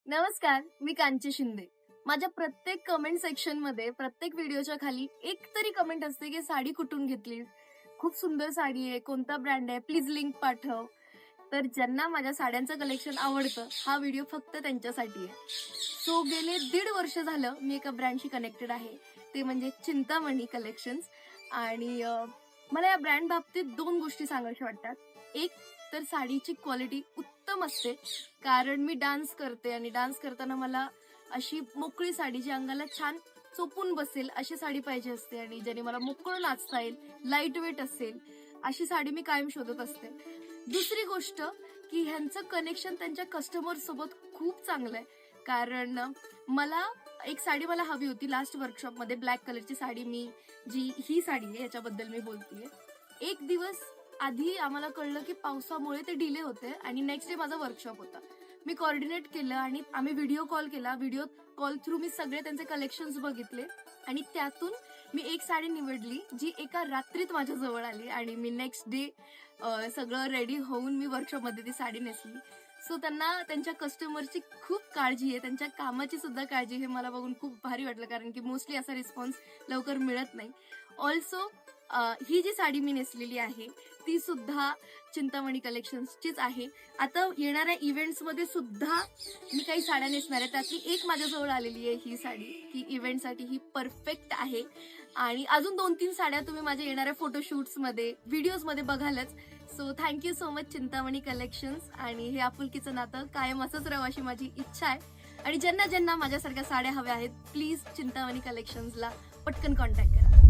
नमस्कार, मी कांची शिंदे. माझ्या प्रत्येक कमेंट सेक्शन मध्ये प्रत्येक व्हिडिओच्या खाली एक तरी कमेंट असते की साडी कुठून घेतली, खूप सुंदर साडी आहे, कोणता ब्रँड आहे, प्लीज लिंक पाठव. तर ज्यांना माझ्या साड्यांचं कलेक्शन आवडतं हा व्हिडिओ फक्त त्यांच्यासाठी आहे. सो गेले 1.5 वर्ष झालं मी एका ब्रँडशी कनेक्टेड आहे, ते म्हणजे चिंतामणी कलेक्शन्स. आणि मला या ब्रँड बाबतीत 2 गोष्टी सांगायच्या वाटतात. एक तर साडीची क्वालिटी उत्तम असते, कारण मी डान्स करते आणि डान्स करताना मला अशी मोकळी साडी जी अंगाला छान चोपून बसेल अशी साडी पाहिजे असते, आणि ज्याने मला मोकळं नाचता येईल, लाईट वेट असेल अशी साडी मी कायम शोधत असते. दुसरी गोष्ट की ह्यांचं कनेक्शन त्यांच्या कस्टमर सोबत खूप चांगलं आहे, कारण मला एक साडी हवी होती लास्ट वर्कशॉपमध्ये, ब्लॅक कलरची साडी. ही साडी आहे याच्याबद्दल मी बोलतेय. एक दिवस आधी आम्हाला कळलं की पावसामुळे ते डिले होते आणि नेक्स्ट डे माझा वर्कशॉप होता. मी कोऑर्डिनेट केलं आणि आम्ही व्हिडिओ कॉल केला. व्हिडिओ कॉल थ्रू मी सगळे त्यांचे कलेक्शन्स बघितले आणि त्यातून मी एक साडी निवडली जी एका रात्रीत माझ्या जवळ आली आणि मी नेक्स्ट डे सगळं रेडी होऊन मी वर्कशॉपमध्ये ती साडी नेसली. सो त्यांना त्यांच्या कस्टमरची खूप काळजी आहे, त्यांच्या कामाची सुद्धा काळजी. हे मला बघून खूप भारी वाटलं, कारण की मोस्टली असा रिस्पॉन्स लवकर मिळत नाही. ऑल्सो ही जी साडी मी नेसलेली आहे ती सुद्धा चिंतामणी कलेक्शन्सचीच आहे. आता येणाऱ्या इव्हेंट्समध्ये सुद्धा मी काही साड्या नेसणार आहे, त्यातली एक माझ्याजवळ आलेली आहे ही साडी. ही इव्हेंटसाठी ही परफेक्ट आहे आणि अजून 2-3 साड्या तुम्ही माझ्या येणाऱ्या फोटोशूट्समध्ये, व्हिडिओजमध्ये बघालच. So thank you so much Chintamani collections, आणि हे आपुलकीचं नातं कायम असंच राहावं अशी माझी इच्छा आहे. आणि ज्यांना ज्यांना माझ्यासारख्या साड्या हव्या आहेत प्लीज चिंतामणी कलेक्शन्सला पटकन कॉन्टॅक्ट करा.